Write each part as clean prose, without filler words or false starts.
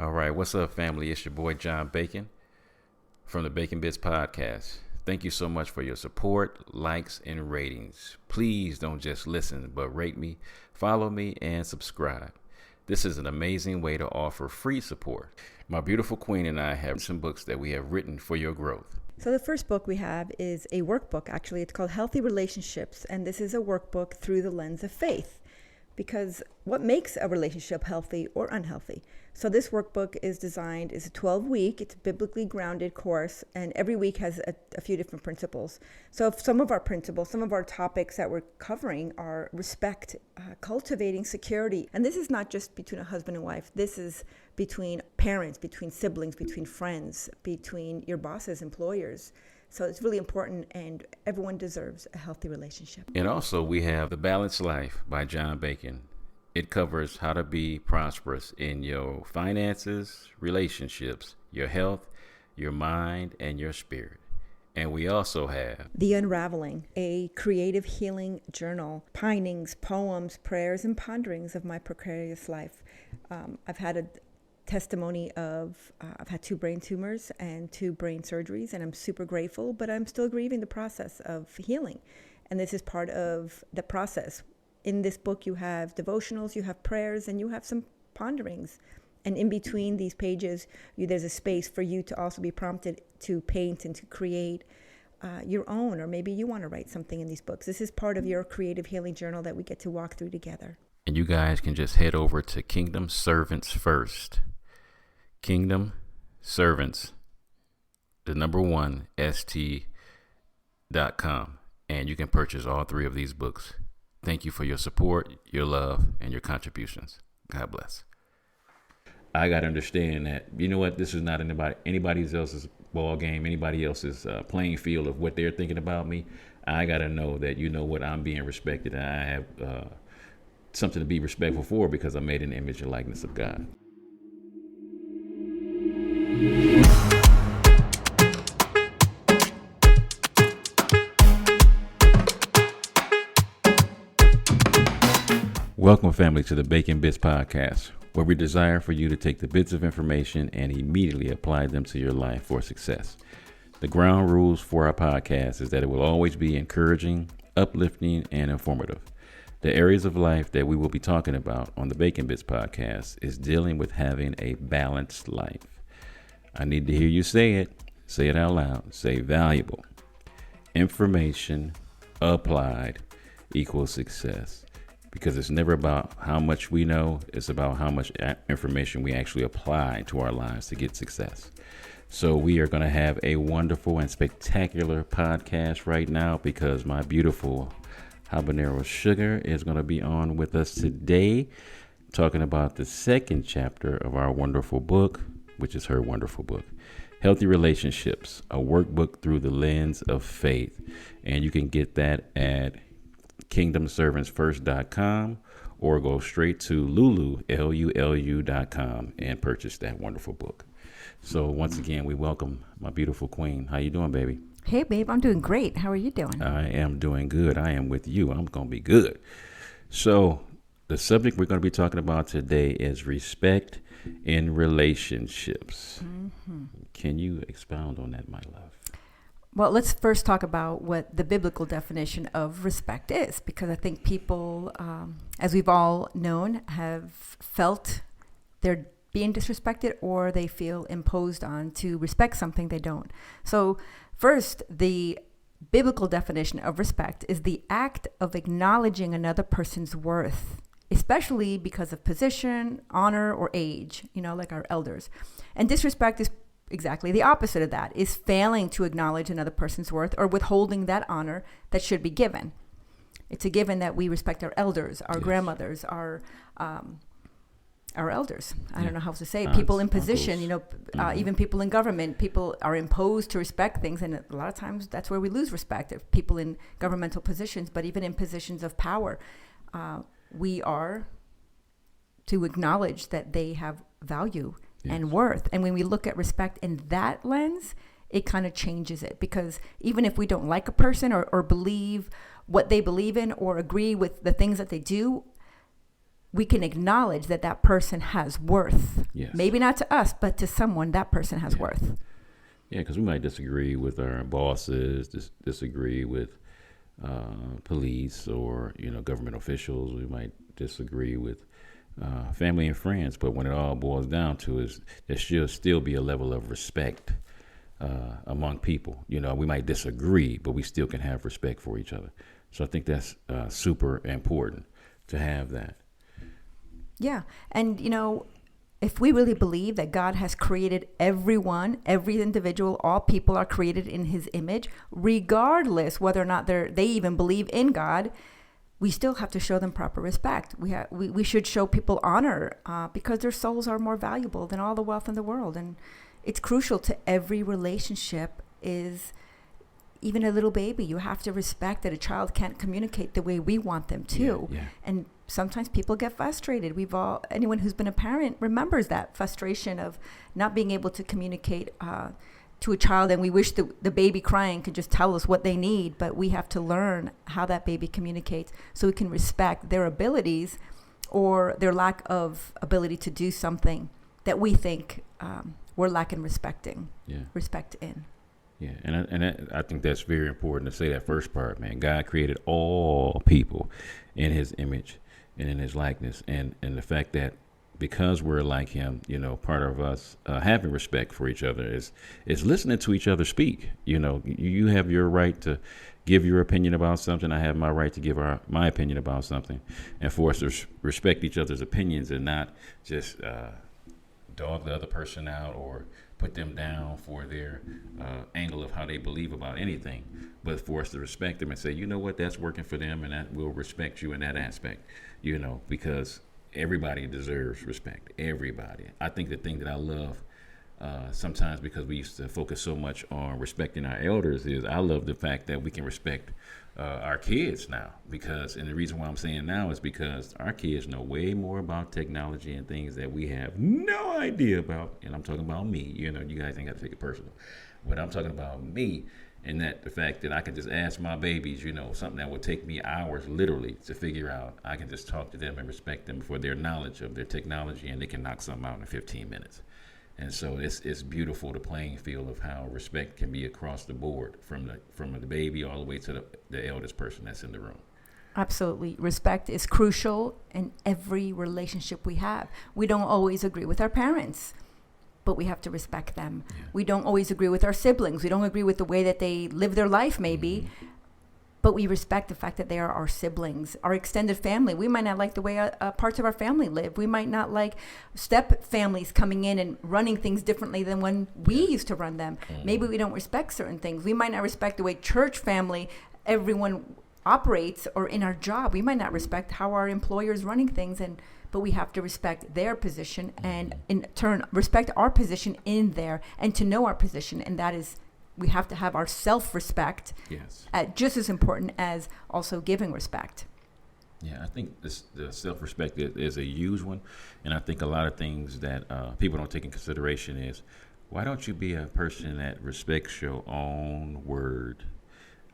All right, what's up, family? It's your boy John Bacon from the Bacon Bits Podcast. Thank you so much for your support, likes, and ratings. Please don't just listen, but rate me, follow me, and subscribe. This is an amazing way to offer free support. My beautiful queen and I have some books that we have written for your growth. So the first book we have is a workbook, actually. It's called Healthy Relationships, and this is a workbook through the lens of faith. Because what makes a relationship healthy or unhealthy? So this workbook is designed, is a 12-week, it's a biblically grounded course, and every week has a few different principles. So if some of our principles, some of our topics that we're covering are respect, cultivating security. And this is not just between a husband and wife. This is between parents, between siblings, between friends, between your bosses, employers. So it's really important, and everyone deserves a healthy relationship. And also we have The Balanced Life by John Bacon. It covers how to be prosperous in your finances, relationships, your health, your mind, and your spirit. And we also have The Unraveling, a creative healing journal, pinings, poems, prayers, and ponderings of my precarious life. I've had a testimony of I've had 2 brain tumors and 2 brain surgeries, and I'm super grateful, but I'm still grieving the process of healing. And this is part of the process. In this book, you have devotionals, you have prayers, and you have some ponderings. And in between these pages, there's a space for you to also be prompted to paint and to create your own, or maybe you want to write something in these books. This is part of your creative healing journal that we get to walk through together. And you guys can just head over to Kingdom Servants First. Kingdom Servants, the number 1, st.com. And you can purchase all 3 of these books. Thank you for your support, your love, and your contributions. God bless. I got to understand that, you know what, this is not anybody else's ball game, anybody else's playing field of what they're thinking about me. I got to know that, you know what, I'm being respected, and I have something to be respectful for because I'm made in the image and likeness of God. Welcome, family, to the Bacon Bits Podcast, where we desire for you to take the bits of information and immediately apply them to your life for success. The ground rules for our podcast is that it will always be encouraging, uplifting, and informative. The areas of life that we will be talking about on the Bacon Bits Podcast is dealing with having a balanced life. I need to hear you say it. Say it out loud. Say valuable. Information applied equals success. Because it's never about how much we know. It's about how much information we actually apply to our lives to get success. So we are going to have a wonderful and spectacular podcast right now because my beautiful habanero sugar is going to be on with us today, talking about the 2nd chapter of our wonderful book, which is her wonderful book, Healthy Relationships, a workbook through the lens of faith. And you can get that at kingdomservantsfirst.com or go straight to lulu.com and purchase that wonderful book. So once again, we welcome my beautiful queen. How you doing, baby? Hey, babe, I'm doing great. How are you doing? I am doing good. I am with you. I'm going to be good. So the subject we're going to be talking about today is respect in relationships. Mm-hmm. Can you expound on that, my love? Well, let's first talk about what the biblical definition of respect is, because I think people, as we've all known, have felt they're being disrespected or they feel imposed on to respect something they don't. So first, the biblical definition of respect is the act of acknowledging another person's worth, especially because of position, honor, or age, like our elders. And disrespect is exactly the opposite of that, is failing to acknowledge another person's worth or withholding that honor that should be given. It's a given that we respect our elders, our grandmothers, our elders. I don't know how to say it. People in position, even people in government, people are imposed to respect things. And a lot of times that's where we lose respect of people in governmental positions, but even in positions of power, we are to acknowledge that they have value and worth. And when we look at respect in that lens, it kind of changes it, because even if we don't like a person or believe what they believe in or agree with the things that they do, we can acknowledge that that person has worth. Yes. Maybe not to us, but to someone, that person has worth. Yeah, because we might disagree with our bosses, disagree with police or, government officials. We might disagree with family and friends. But when it all boils down to is there should still be a level of respect among people. We might disagree, but we still can have respect for each other. So I think that's super important to have that. Yeah. And, if we really believe that God has created everyone, every individual, all people are created in his image, regardless whether or not they even believe in God, we still have to show them proper respect. We should show people honor because their souls are more valuable than all the wealth in the world. And it's crucial to every relationship is even a little baby. You have to respect that a child can't communicate the way we want them to. Yeah. And sometimes people get frustrated. Anyone who's been a parent remembers that frustration of not being able to communicate to a child, and we wish the baby crying could just tell us what they need, but we have to learn how that baby communicates so we can respect their abilities or their lack of ability to do something that we think we're lacking respect in. Yeah, and I think that's very important to say that first part, man. God created all people in his image and in his likeness. And the fact that because we're like him, part of us having respect for each other is listening to each other speak. You have your right to give your opinion about something. I have my right to give my opinion about something. And for us to respect each other's opinions and not just dog the other person out or put them down for their angle of how they believe about anything, but for us to respect them and say, you know what, that's working for them, and that will respect you in that aspect, because everybody deserves respect. Everybody. I think the thing that I love sometimes, because we used to focus so much on respecting our elders, is I love the fact that we can respect our kids now, and the reason why I'm saying now is because our kids know way more about technology and things that we have no idea about. And I'm talking about me, you guys ain't got to take it personal, but I'm talking about me, and that the fact that I can just ask my babies, something that would take me hours literally to figure out. I can just talk to them and respect them for their knowledge of their technology, and they can knock something out in 15 minutes. And so it's beautiful, the playing field of how respect can be across the board from the baby all the way to the eldest person that's in the room. Absolutely. Respect is crucial in every relationship we have. We don't always agree with our parents, but we have to respect them. Yeah. We don't always agree with our siblings. We don't agree with the way that they live their life maybe, but we respect the fact that they are our siblings, our extended family. We might not like the way parts of our family live. We might not like step families coming in and running things differently than when we used to run them. Maybe we don't respect certain things. We might not respect the way church family, everyone operates, or in our job. We might not respect how our employer is running things, but we have to respect their position and in turn respect our position in there, and to know our position. And that is, we have to have our self-respect, just as important as also giving respect. Yeah, I think the self-respect is a huge one. And I think a lot of things that people don't take in consideration is, why don't you be a person that respects your own word?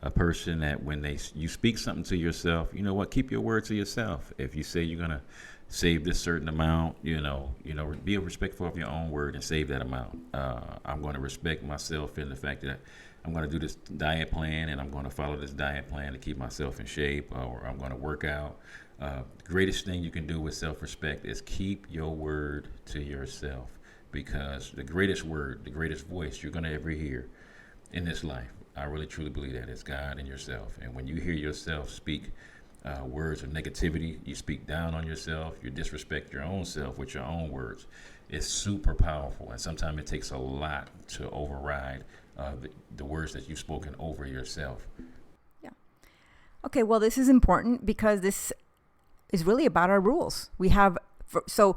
A person that when you speak something to yourself, keep your word to yourself. If you say you're going to save this certain amount, be respectful of your own word and save that amount. I'm going to respect myself in the fact that I'm going to do this diet plan, and I'm going to follow this diet plan to keep myself in shape, or I'm going to work out. The greatest thing you can do with self-respect is keep your word to yourself, because the greatest word, the greatest voice you're going to ever hear in this life, I really truly believe that, it's God and yourself. And when you hear yourself speak words of negativity, you speak down on yourself, you disrespect your own self with your own words, it's super powerful. And sometimes it takes a lot to override the words that you've spoken over yourself. Yeah. Okay, well, this is important because this is really about our rules. So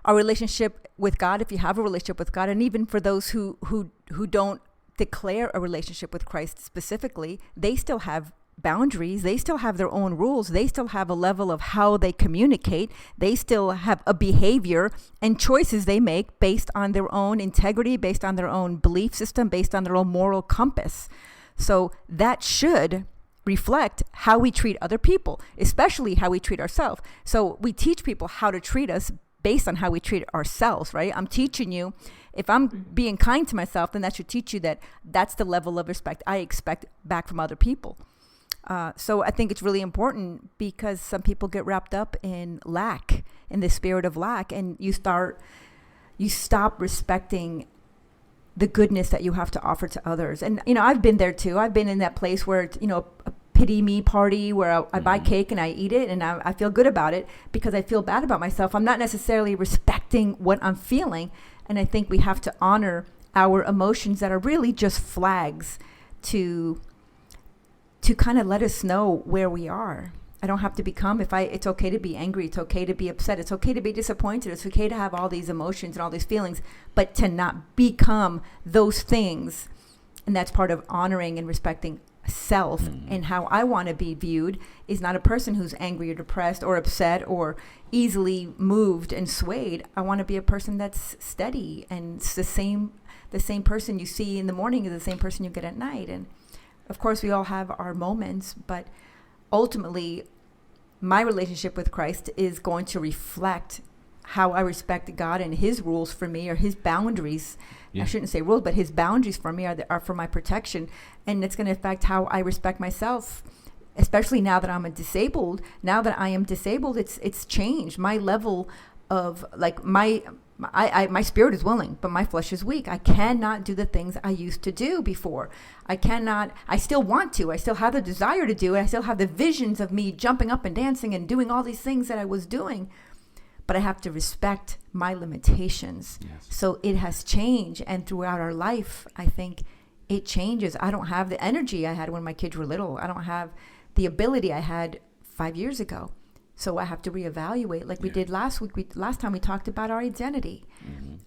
our relationship with God, if you have a relationship with God, and even for those who don't declare a relationship with Christ specifically, they still have boundaries. They still have their own rules. They still have a level of how they communicate. They still have a behavior and choices they make based on their own integrity, based on their own belief system, based on their own moral compass. So that should reflect how we treat other people, especially how we treat ourselves. So we teach people how to treat us based on how we treat ourselves, right? I'm teaching you, if I'm being kind to myself, then that should teach you that that's the level of respect I expect back from other people. So I think it's really important, because some people get wrapped up in lack, in the spirit of lack, and you stop respecting the goodness that you have to offer to others. And, I've been there too. I've been in that place where, a pity me party where I buy cake and I eat it and I feel good about it because I feel bad about myself. I'm not necessarily respecting what I'm feeling. And I think we have to honor our emotions that are really just flags to kind of let us know where we are. I don't have to become, it's okay to be angry. It's okay to be upset. It's okay to be disappointed. It's okay to have all these emotions and all these feelings, but to not become those things. And that's part of honoring and respecting self. And how I want to be viewed is not a person who's angry or depressed or upset or easily moved and swayed. I want to be a person that's steady, and it's the same person you see in the morning is the same person you get at night. And of course we all have our moments, but ultimately my relationship with Christ is going to reflect how I respect God and his rules for me, or his boundaries. Yeah. I shouldn't say rules, but his boundaries for me are for my protection. And it's going to affect how I respect myself, especially now that I'm disabled. Now that I am disabled, it's changed. My level of my spirit is willing, but my flesh is weak. I cannot do the things I used to do before. I still want to. I still have the desire to do it. I still have the visions of me jumping up and dancing and doing all these things that I was doing. But I have to respect my limitations. Yes. So it has changed. And throughout our life, I think it changes. I don't have the energy I had when my kids were little. I don't have the ability I had 5 years ago. So I have to reevaluate, like we did last week. Last time we talked about our identity.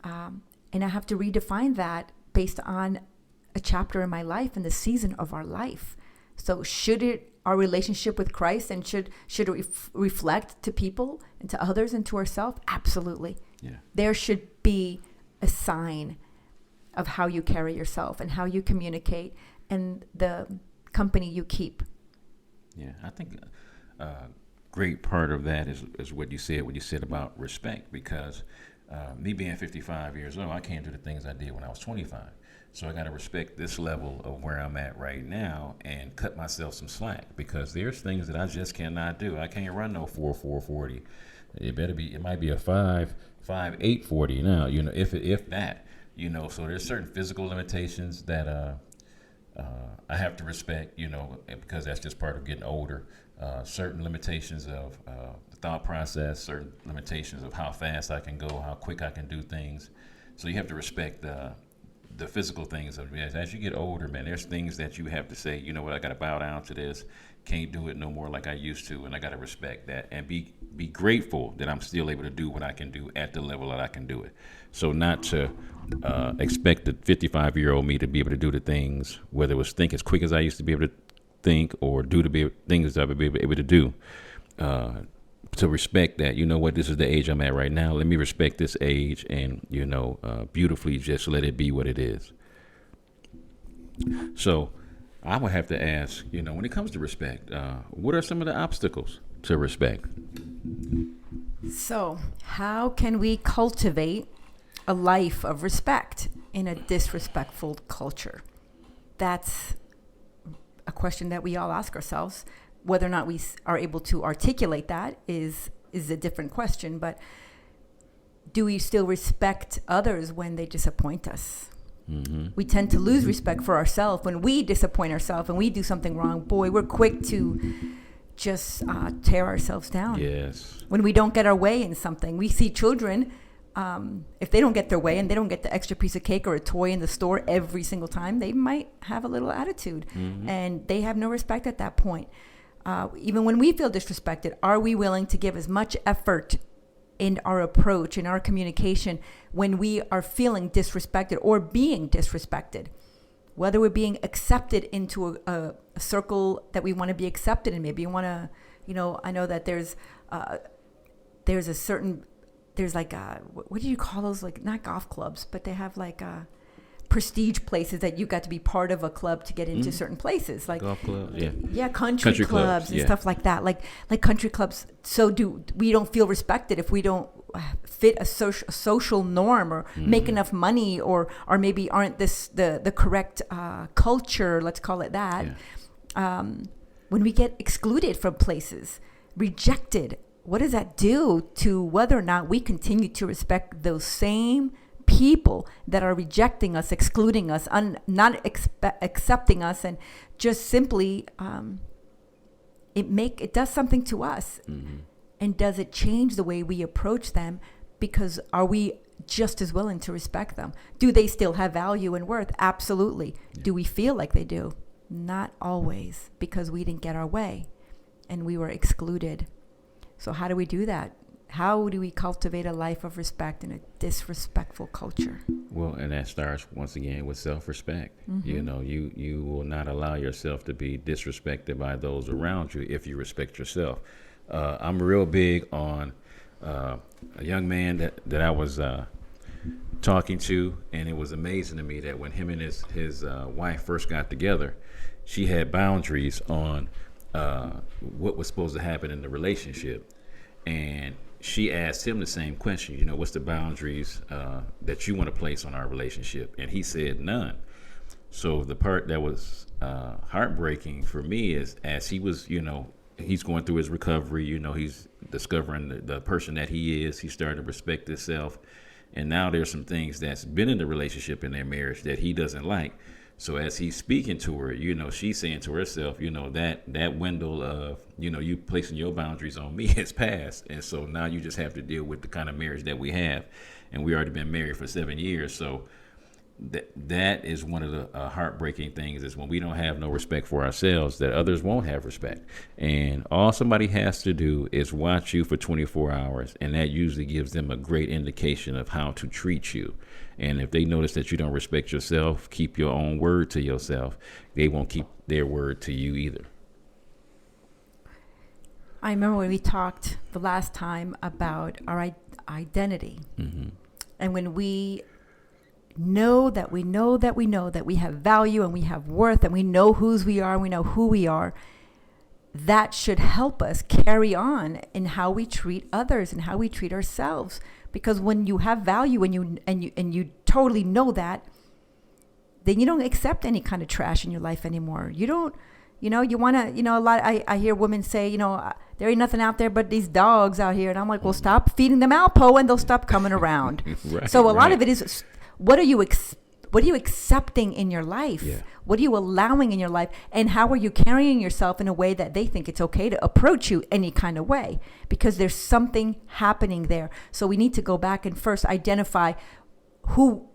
And I have to redefine that based on a chapter in my life and the season of our life. So our relationship with Christ, and should it reflect to people and to others and to ourselves? Absolutely. Yeah. There should be a sign of how you carry yourself and how you communicate and the company you keep. Yeah, I think great part of that is what you said about respect, because me being 55 years old, I can't do the things I did when I was 25. So I got to respect this level of where I'm at right now and cut myself some slack, because there's things that I just cannot do. I can't run no 4.40. It might be a 5.840 now, if that, so there's certain physical limitations that I have to respect, because that's just part of getting older. Certain limitations of the thought process, certain limitations of how fast I can go, how quick I can do things. So you have to respect the physical things of it. As you get older, man, there's things that you have to say, you know what, I got to bow down to this, can't do it no more like I used to, and I got to respect that and be grateful that I'm still able to do what I can do at the level that I can do it. So not to expect the 55-year-old me to be able to do the things, whether it was think as quick as I used to be able to think or do the things I would be able to do, to respect that, this is the age I'm at right now. Let me respect this age and, beautifully just let it be what it is. So I would have to ask, when it comes to respect, what are some of the obstacles to respect? So how can we cultivate a life of respect in a disrespectful culture? That's a question that we all ask ourselves. Whether or not we are able to articulate that is a different question. But do we still respect others when they disappoint us? Mm-hmm. We tend to lose respect for ourselves when we disappoint ourselves and we do something wrong. Boy, we're quick to just tear ourselves down. Yes. When we don't get our way in something, we see children. If they don't get their way and they don't get the extra piece of cake or a toy in the store every single time, they might have a little attitude, and they have no respect at that point. Even when we feel disrespected, are we willing to give as much effort in our approach, in our communication, when we are feeling disrespected or being disrespected? Whether we're being accepted into a circle that we want to be accepted in. Maybe you want to, I know that there's a certain, there's like what do you call those? Like not golf clubs, but they have like prestige places that you got to be part of a club to get into certain places, like golf clubs, country clubs and stuff like that, like country clubs. So we don't feel respected if we don't fit a social norm or make enough money, or maybe aren't the correct culture, let's call it that. When we get excluded from places, rejected, what does that do to whether or not we continue to respect those same people that are rejecting us, excluding us, not accepting us, and just simply it does something to us. And does it change the way we approach them? Because are we just as willing to respect them? Do they still have value and worth? Absolutely. Do we feel like they do? Not always, because we didn't get our way and we were excluded. So how do we do that? How do we cultivate a life of respect in a disrespectful culture? Well, and that starts once again with self-respect. You know, you will not allow yourself to be disrespected by those around you if you respect yourself. I'm real big on a young man that I was talking to, and it was amazing to me that when him and his wife first got together, she had boundaries on what was supposed to happen in the relationship. And she asked him the same question, you know, what's the boundaries that you want to place on our relationship? And he said none. So the part that was heartbreaking for me is, as he was, you know, he's going through his recovery, you know, he's discovering the person that he is. He's starting to respect himself. And now there's some things that's been in the relationship, in their marriage, that he doesn't like. So as he's speaking to her, you know, she's saying to herself, you know, that window of, you know, you placing your boundaries on me has passed. And so now you just have to deal with the kind of marriage that we have. And we already been married for 7 years. So that is one of the heartbreaking things, is when we don't have no respect for ourselves, that others won't have respect. And all somebody has to do is watch you for 24 hours. And that usually gives them a great indication of how to treat you. And if they notice that you don't respect yourself, keep your own word to yourself, they won't keep their word to you either. I remember when we talked the last time about our identity. And when we know that we have value and we have worth and we know whose we are and we know who we are, that should help us carry on in how we treat others and how we treat ourselves. Because when you have value and you totally know that, then you don't accept any kind of trash in your life anymore. You don't, you know, you want to, you know, a lot, I hear women say, you know, there ain't nothing out there but these dogs out here. And I'm like, well, stop feeding them Alpo and they'll stop coming around. So a lot of it is, what are you accepting in your life? Yeah. What are you allowing in your life? And how are you carrying yourself in a way that they think it's okay to approach you any kind of way? Because there's something happening there. So we need to go back and first identify who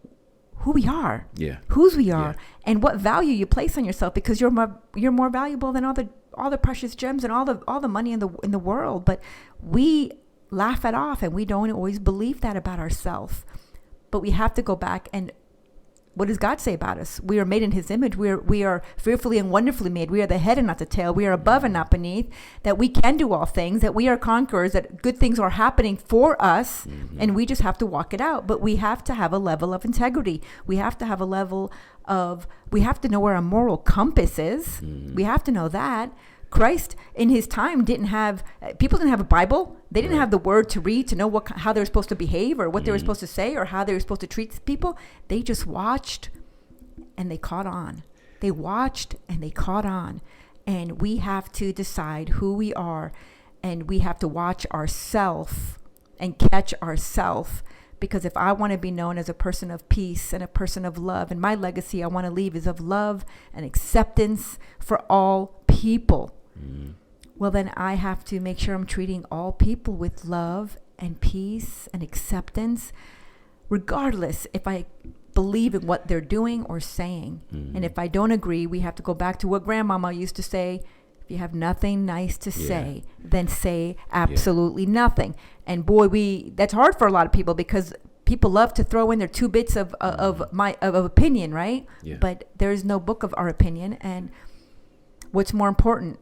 we are, whose we are, and what value you place on yourself, because you're more valuable than all the precious gems and all the money in the world. But we laugh it off, and we don't always believe that about ourselves. But we have to go back and, what does God say about us? We are made in His image. We are fearfully and wonderfully made. We are the head and not the tail. We are above and not beneath. That we can do all things. That we are conquerors. That good things are happening for us, and we just have to walk it out. But we have to have a level of integrity. We have to have a level of. We have to know where our moral compass is. We have to know that. Christ in His time people didn't have a Bible. They didn't have the word to read to know how they were supposed to behave or what they were supposed to say or how they were supposed to treat people. They just watched and they caught on. They watched and they caught on. And we have to decide who we are, and we have to watch ourselves and catch ourselves. Because if I want to be known as a person of peace and a person of love, and my legacy I want to leave is of love and acceptance for all people, well, then I have to make sure I'm treating all people with love and peace and acceptance, regardless if I believe in what they're doing or saying. And if I don't agree, we have to go back to what grandmama used to say: if you have nothing nice to say, then say absolutely nothing. And boy, that's hard for a lot of people, because people love to throw in their 2 bits of opinion, right? But there's no book of our opinion. And what's more important,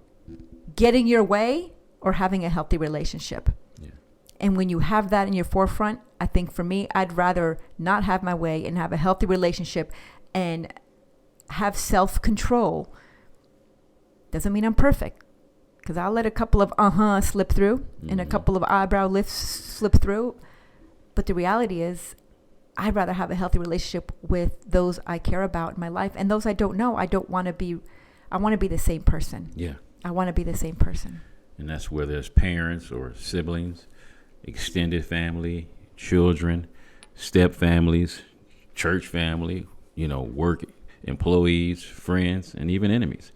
getting your way or having a healthy relationship? And when you have that in your forefront, I think for me, I'd rather not have my way and have a healthy relationship and have self-control. Doesn't mean I'm perfect, because I'll let a couple of slip through and a couple of eyebrow lifts slip through. But the reality is, I'd rather have a healthy relationship with those I care about in my life, and those I don't know. I want to be the same person. Yeah. I want to be the same person. And that's where there's parents or siblings, extended family, children, step families, church family, work employees, friends, and even enemies.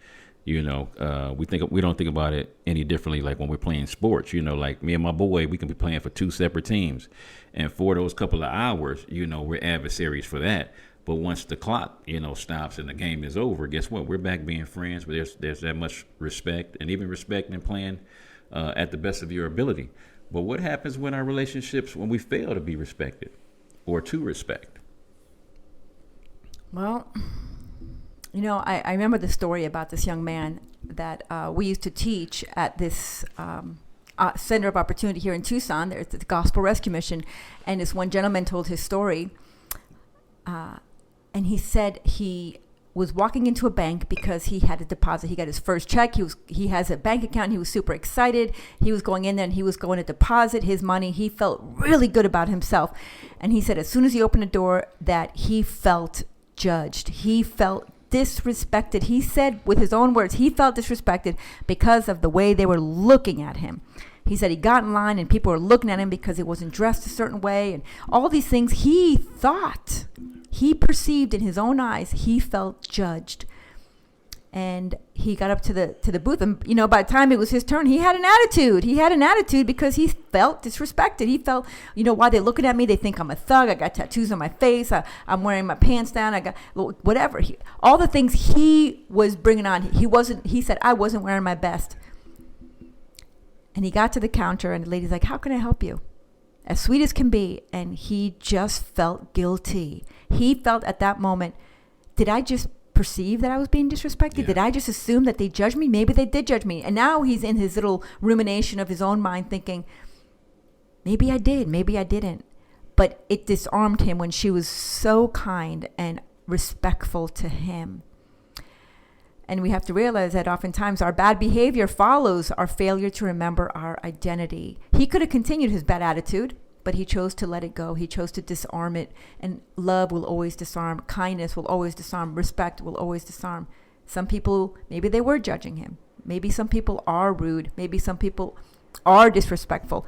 We don't think about it any differently. Like when we're playing sports, like me and my boy, we can be playing for two separate teams, and for those couple of hours, we're adversaries for that. But once the clock, stops and the game is over, guess what? We're back being friends. But there's that much respect, and even respect and playing at the best of your ability. But what happens when our relationships, when we fail to be respected or to respect? Well, I remember the story about this young man that we used to teach at this Center of Opportunity here in Tucson. There's the Gospel Rescue Mission. And this one gentleman told his story. And he said he was walking into a bank because he had a deposit. He got his first check. He has a bank account. He was super excited. He was going in there and he was going to deposit his money. He felt really good about himself. And he said as soon as he opened the door that he felt judged. He felt disrespected. He said with his own words, he felt disrespected because of the way they were looking at him. He said he got in line and people were looking at him because he wasn't dressed a certain way, and all these things he thought, he perceived in his own eyes, he felt judged. And he got up to the booth, and by the time it was his turn, he had an attitude. He had an attitude because he felt disrespected. He felt, why they're looking at me, they think I'm a thug. I got tattoos on my face. I'm wearing my pants down. I got whatever. All the things he was bringing on. He said, I wasn't wearing my best. And he got to the counter, and the lady's like, how can I help you? As sweet as can be. And he just felt guilty. He felt at that moment, did I just perceive that I was being disrespected? Yeah. Did I just assume that they judged me? Maybe they did judge me. And now he's in his little rumination of his own mind thinking, maybe I did, maybe I didn't. But it disarmed him when she was so kind and respectful to him. And we have to realize that oftentimes our bad behavior follows our failure to remember our identity. He could have continued his bad attitude, but he chose to let it go. He chose to disarm it. And love will always disarm. Kindness will always disarm. Respect will always disarm. Some people, maybe they were judging him. Maybe some people are rude. Maybe some people are disrespectful.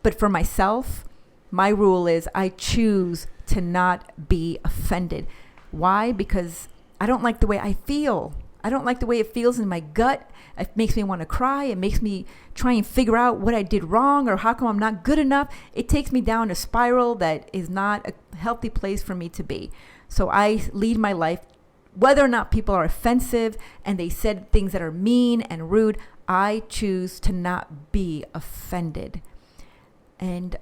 But for myself, my rule is I choose to not be offended. Why? Because I don't like the way I feel. I don't like the way it feels in my gut. It makes me want to cry. It makes me try and figure out what I did wrong or how come I'm not good enough. It takes me down a spiral that is not a healthy place for me to be. So I lead my life, whether or not people are offensive and they said things that are mean and rude, I choose to not be offended. And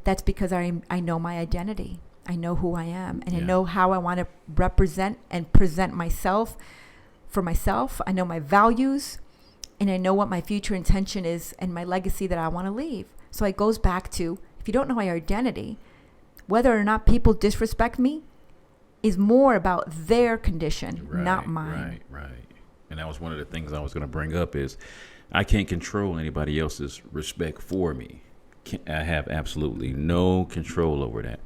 that's because I know my identity. I know who I am, and I know how I want to represent and present myself for myself. I know my values, and I know what my future intention is and my legacy that I want to leave. So it goes back to, if you don't know my identity, whether or not people disrespect me is more about their condition, not mine. Right. And that was one of the things I was going to bring up is I can't control anybody else's respect for me. I have absolutely no control over that.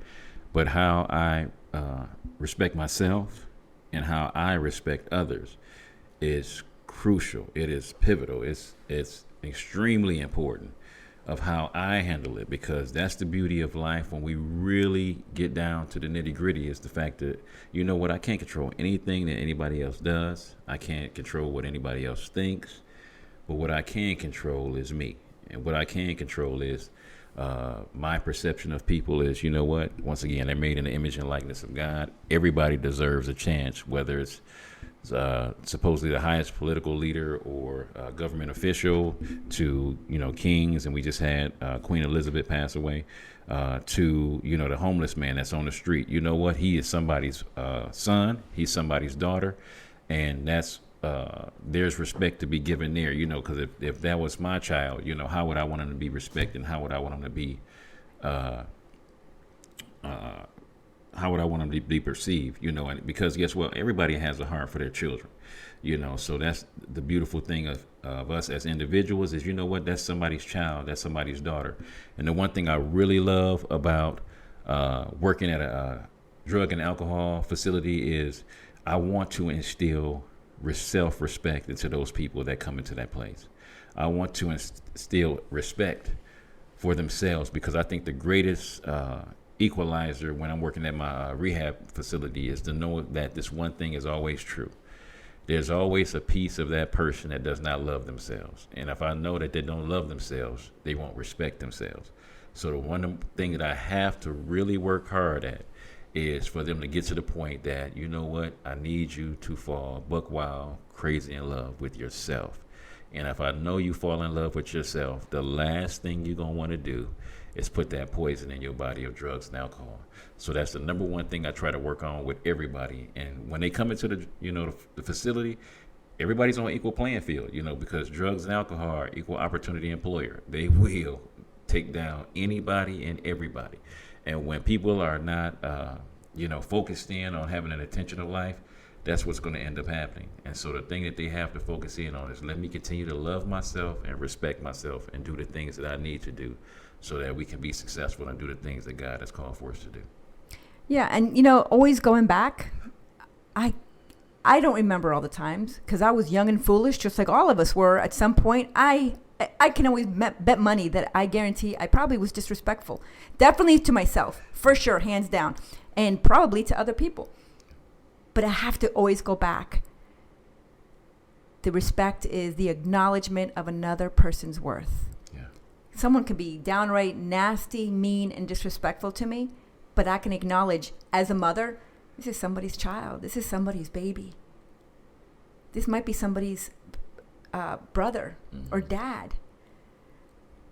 But how I respect myself and how I respect others is crucial. It is pivotal. It's extremely important of how I handle it, because that's the beauty of life when we really get down to the nitty gritty, is the fact that, I can't control anything that anybody else does. I can't control what anybody else thinks. But what I can control is me. And what I can control is my perception of people is, once again, they're made in the image and likeness of God. Everybody deserves a chance, whether it's supposedly the highest political leader or government official to, kings. And we just had Queen Elizabeth pass away, to, the homeless man that's on the street. You know what? He is somebody's son. He's somebody's daughter. And that's there's respect to be given there, because if that was my child, how would I want him to be respected? And how would I want him to be, how how would I want them to be perceived? You know, and because guess what? Everybody has a heart for their children. You know, so that's the beautiful thing of us as individuals is, you know what, that's somebody's child, that's somebody's daughter. And the one thing I really love about working at a drug and alcohol facility is I want to instill self-respect into those people that come into that place. I want to instill respect for themselves, because I think the greatest equalizer when I'm working at my rehab facility is to know that this one thing is always true. There's always a piece of that person that does not love themselves. And if I know that they don't love themselves, they won't respect themselves. So the one thing that I have to really work hard at is for them to get to the point that, you know what, I need you to fall buck wild, crazy in love with yourself. And if I know you fall in love with yourself, the last thing you're going to want to do is put that poison in your body of drugs and alcohol. So that's the number one thing I try to work on with everybody. And when they come into the facility, everybody's on an equal playing field, because drugs and alcohol are equal opportunity employer. They will take down anybody and everybody. And when people are not, focused in on having an intentional life, that's what's going to end up happening. And so the thing that they have to focus in on is, let me continue to love myself and respect myself and do the things that I need to do so that we can be successful and do the things that God has called for us to do. Yeah, and always going back, I don't remember all the times because I was young and foolish, just like all of us were. At some point, I can always bet money that I guarantee I probably was disrespectful. Definitely to myself, for sure, hands down, and probably to other people. But I have to always go back. The respect is the acknowledgement of another person's worth. Yeah. Someone can be downright nasty, mean, and disrespectful to me, but I can acknowledge as a mother, this is somebody's child. This is somebody's baby. This might be somebody's brother or dad.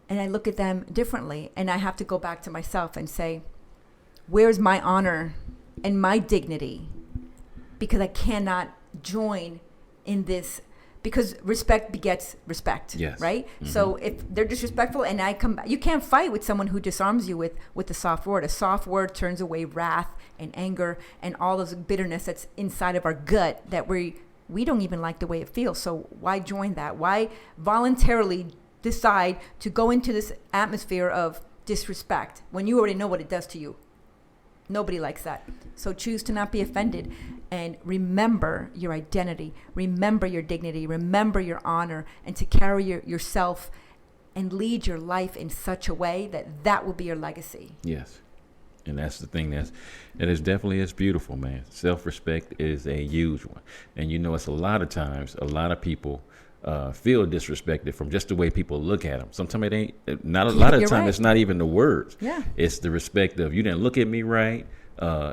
And I look at them differently, and I have to go back to myself and say, where's my honor and my dignity? Because I cannot join in this, because respect begets respect, yes. Right? Mm-hmm. So if they're disrespectful and I come back, you can't fight with someone who disarms you with a soft word. A soft word turns away wrath and anger and all those bitterness that's inside of our gut that we don't even like the way it feels. So why join that? Why voluntarily decide to go into this atmosphere of disrespect when you already know what it does to you? Nobody likes that. So choose to not be offended and remember your identity, remember your dignity, remember your honor, and to carry yourself and lead your life in such a way that will be your legacy. Yes. And that's the thing that is definitely is beautiful, man. Self-respect is a huge one. And it's a lot of times, a lot of people feel disrespected from just the way people look at them. Sometimes it ain't, not a lot of time, right. It's not even the words. Yeah. It's the respect of, you didn't look at me right.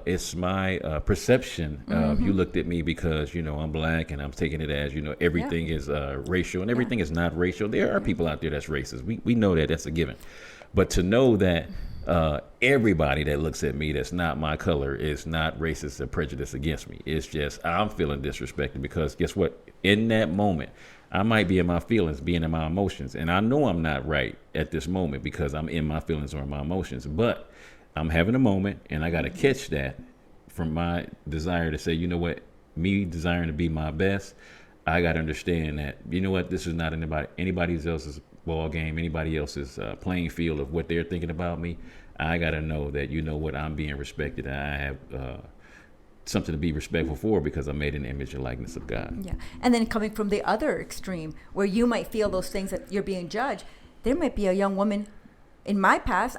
It's my perception of you looked at me because, I'm black and I'm taking it as, everything is racial and everything is not racial. There are people out there that's racist. We know that, that's a given. But to know that everybody that looks at me that's not my color is not racist or prejudiced against me. It's just I'm feeling disrespected because guess what? In that moment, I might be in my feelings, being in my emotions. And I know I'm not right at this moment because I'm in my feelings or my emotions. But I'm having a moment and I got to catch that from my desire to say, you know what, me desiring to be my best, I got to understand that, you know what, this is not anybody else's ball game, anybody else's playing field of what they're thinking about me. I got to know that, you know what, I'm being respected. And I have something to be respectful for because I'm made in the image and likeness of God. Yeah. And then coming from the other extreme where you might feel those things that you're being judged, there might be a young woman in my past,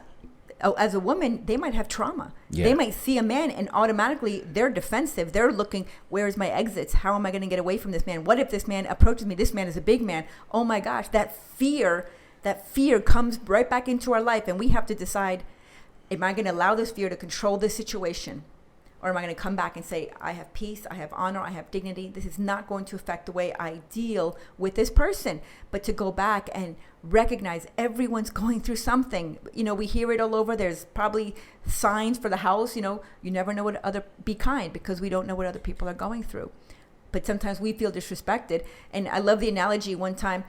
as a woman, they might have trauma. Yeah. They might see a man and automatically they're defensive. They're looking, where's my exits? How am I going to get away from this man? What if this man approaches me? This man is a big man. Oh my gosh, that fear comes right back into our life. And we have to decide, am I going to allow this fear to control this situation? Or am I going to come back and say, I have peace, I have honor, I have dignity. This is not going to affect the way I deal with this person. But to go back and recognize everyone's going through something. We hear it all over. There's probably signs for the house. You never know be kind because we don't know what other people are going through. But sometimes we feel disrespected. And I love the analogy one time.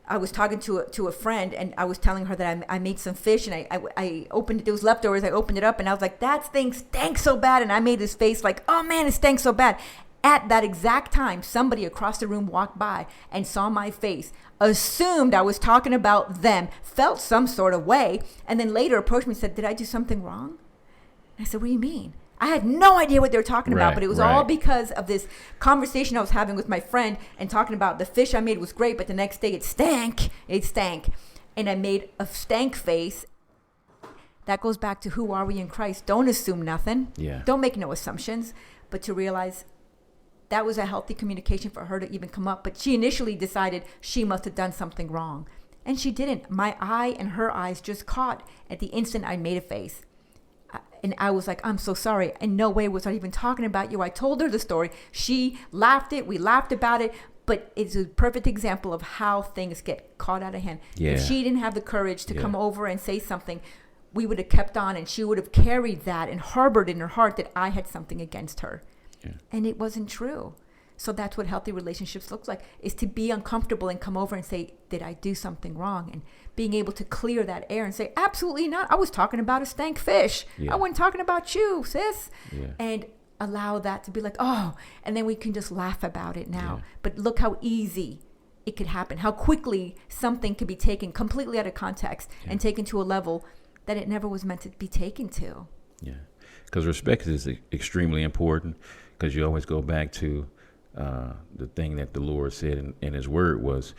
I was talking to a friend, and I was telling her that I made some fish, and I opened it. There was leftovers. I opened it up, and I was like, that thing stank so bad. And I made this face like, oh man, it stank so bad. At that exact time, somebody across the room walked by and saw my face, assumed I was talking about them, felt some sort of way, and then later approached me and said, did I do something wrong? And I said, what do you mean? I had no idea what they were talking about, but it was all because of this conversation I was having with my friend and talking about the fish I made was great, but the next day it stank. And I made a stank face. That goes back to who are we in Christ? Don't assume nothing. Yeah. Don't make no assumptions, but to realize that was a healthy communication for her to even come up. But she initially decided she must have done something wrong. And she didn't. My eye and her eyes just caught at the instant I made a face. And I was like, I'm so sorry. In no way was I even talking about you. I told her the story. She laughed it. We laughed about it. But it's a perfect example of how things get caught out of hand. Yeah. If she didn't have the courage to come over and say something, we would have kept on, and she would have carried that and harbored in her heart that I had something against her. Yeah. And it wasn't true. So that's what healthy relationships looks like, is to be uncomfortable and come over and say, did I do something wrong? And being able to clear that air and say, absolutely not. I was talking about a stank fish. I wasn't talking about you, sis. And allow that to be like, oh, and then we can just laugh about it now. But look how easy it could happen, how quickly something could be taken completely out of context and taken to a level that it never was meant to be taken to. Yeah, because respect is extremely important, because you always go back to the thing that the Lord said in his word was,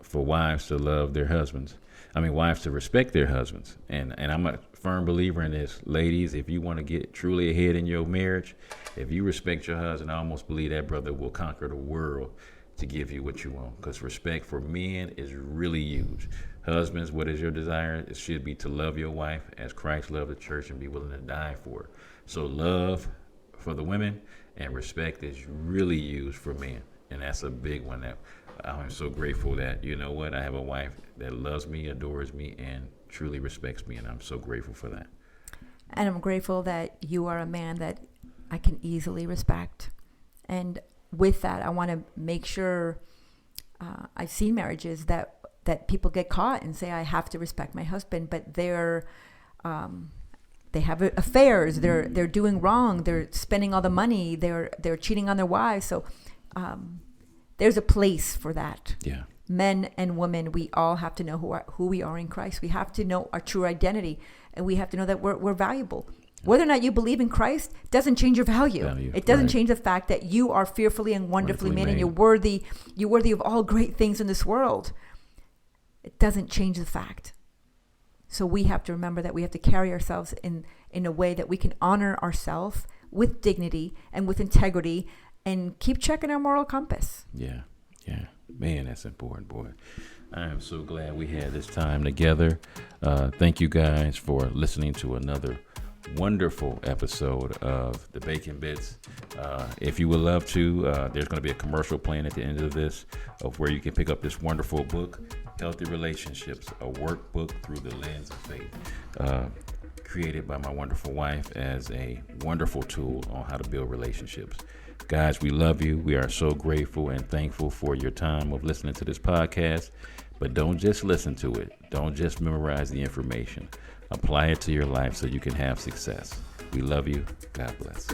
for wives to love their husbands. Wives to respect their husbands. And I'm a firm believer in this. Ladies, if you want to get truly ahead in your marriage, if you respect your husband, I almost believe that brother will conquer the world to give you what you want. Because respect for men is really huge. Husbands, what is your desire? It should be to love your wife as Christ loved the church and be willing to die for her. So love for the women and respect is really used for men. And that's a big one that I'm so grateful that, I have a wife that loves me, adores me, and truly respects me. And I'm so grateful for that. And I'm grateful that you are a man that I can easily respect. And with that, I want to make sure I've seen marriages that people get caught and say, I have to respect my husband, but they have affairs. They're doing wrong. They're spending all the money. They're cheating on their wives. So there's a place for that. Yeah. Men and women, we all have to know who we are in Christ. We have to know our true identity, and we have to know that we're valuable. Whether or not you believe in Christ doesn't change your value. It doesn't change the fact that you are fearfully and wonderfully made, and you're worthy of all great things in this world. It doesn't change the fact. So we have to remember that we have to carry ourselves in a way that we can honor ourselves with dignity and with integrity, and keep checking our moral compass. Yeah. Man, that's important, boy. I am so glad we had this time together. Thank you guys for listening to another wonderful episode of the Bacon Bits. If you would love to, there's going to be a commercial playing at the end of this, of where you can pick up this wonderful book, Healthy Relationships, a workbook through the lens of faith, created by my wonderful wife as a wonderful tool on how to build relationships. Guys, we love you. We are so grateful and thankful for your time of listening to this podcast. But don't just listen to it. Don't just memorize the information. Apply it to your life so you can have success. We love you. God bless.